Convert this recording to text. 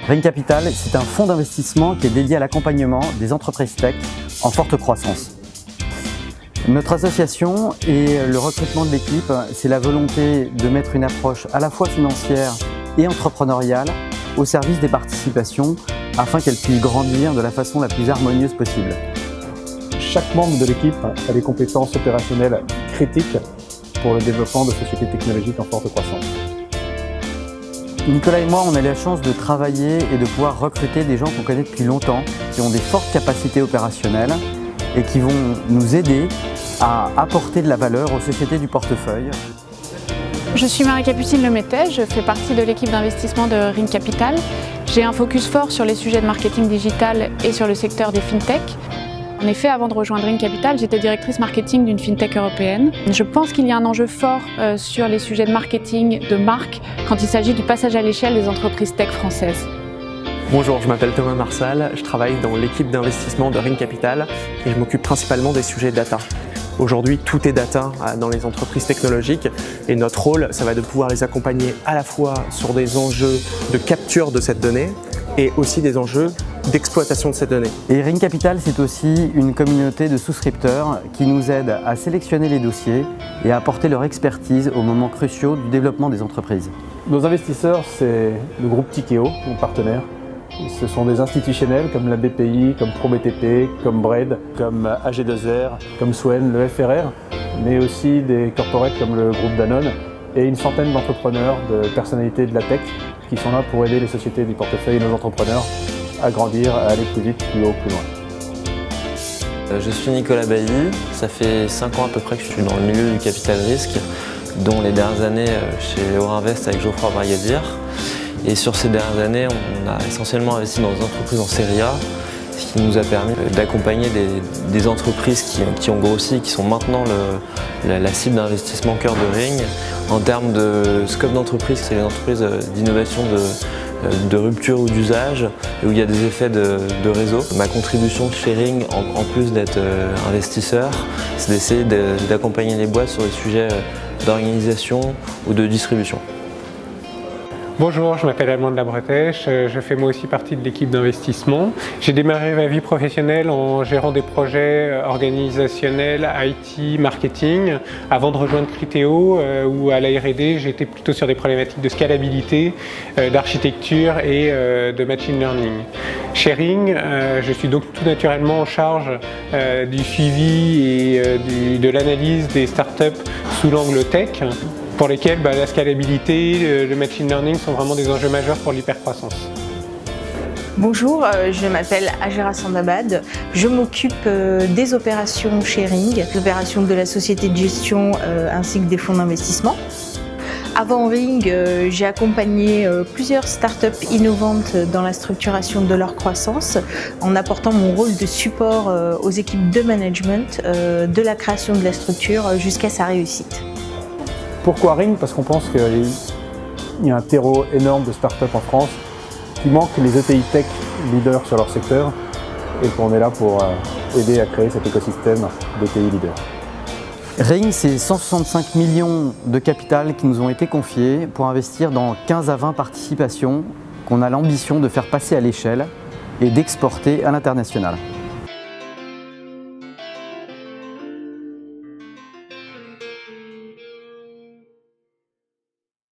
Ring Capital, c'est un fonds d'investissement qui est dédié à l'accompagnement des entreprises tech en forte croissance. Notre association et le recrutement de l'équipe, c'est la volonté de mettre une approche à la fois financière et entrepreneuriale au service des participations afin qu'elles puissent grandir de la façon la plus harmonieuse possible. Chaque membre de l'équipe a des compétences opérationnelles critiques pour le développement de sociétés technologiques en forte croissance. Nicolas et moi, on a la chance de travailler et de pouvoir recruter des gens qu'on connaît depuis longtemps, qui ont des fortes capacités opérationnelles et qui vont nous aider à apporter de la valeur aux sociétés du portefeuille. Je suis Marie-Capucine Lemétet, je fais partie de l'équipe d'investissement de Ring Capital. J'ai un focus fort sur les sujets de marketing digital et sur le secteur des fintech. En effet, avant de rejoindre Ring Capital, j'étais directrice marketing d'une fintech européenne. Je pense qu'il y a un enjeu fort sur les sujets de marketing, de marque, quand il s'agit du passage à l'échelle des entreprises tech françaises. Bonjour, je m'appelle Thomas Marsal, je travaille dans l'équipe d'investissement de Ring Capital et je m'occupe principalement des sujets data. Aujourd'hui, tout est data dans les entreprises technologiques et notre rôle, ça va de pouvoir les accompagner à la fois sur des enjeux de capture de cette donnée et aussi des enjeux d'exploitation de ces données. Et Ring Capital, c'est aussi une communauté de souscripteurs qui nous aident à sélectionner les dossiers et à apporter leur expertise aux moments cruciaux du développement des entreprises. Nos investisseurs, c'est le groupe Tikeo, mon partenaire. Ce sont des institutionnels comme la BPI, comme ProBTP, comme Braid, comme AG2R, comme Swen, le FRR, mais aussi des corporates comme le groupe Danone et une centaine d'entrepreneurs, de personnalités de la tech qui sont là pour aider les sociétés du portefeuille et nos entrepreneurs à grandir, à aller plus vite, plus haut, plus loin. Je suis Nicolas Bailly, ça fait 5 ans à peu près que je suis dans le milieu du capital risque, dont les dernières années chez Aurinvest avec Geoffroy Bragadier. Et sur ces dernières années, on a essentiellement investi dans des entreprises en série A, ce qui nous a permis d'accompagner des entreprises qui ont grossi, qui sont maintenant la cible d'investissement cœur de Ring. En termes de scope d'entreprise, c'est une entreprise d'innovation de rupture ou d'usage, où il y a des effets de réseau. Ma contribution chez Ring, en plus d'être investisseur, c'est d'essayer d'accompagner les boîtes sur les sujets d'organisation ou de distribution. Bonjour, je m'appelle Alban de la Bretèche, je fais moi aussi partie de l'équipe d'investissement. J'ai démarré ma vie professionnelle en gérant des projets organisationnels, IT, marketing, avant de rejoindre Criteo où à la R&D j'étais plutôt sur des problématiques de scalabilité, d'architecture et de machine learning. Chez Ring, je suis donc tout naturellement en charge du suivi et de l'analyse des startups sous l'angle tech, pour lesquels la scalabilité, le machine learning sont vraiment des enjeux majeurs pour l'hypercroissance. Bonjour, je m'appelle Ajera Sandabad, je m'occupe des opérations chez Ring, des opérations de la société de gestion ainsi que des fonds d'investissement. Avant Ring, j'ai accompagné plusieurs startups innovantes dans la structuration de leur croissance en apportant mon rôle de support aux équipes de management de la création de la structure jusqu'à sa réussite. Pourquoi Ring? Parce qu'on pense qu'il y a un terreau énorme de startups en France qui manque les ETI tech leaders sur leur secteur et qu'on est là pour aider à créer cet écosystème d'ETI leaders. Ring, c'est 165 millions de capital qui nous ont été confiés pour investir dans 15 à 20 participations qu'on a l'ambition de faire passer à l'échelle et d'exporter à l'international.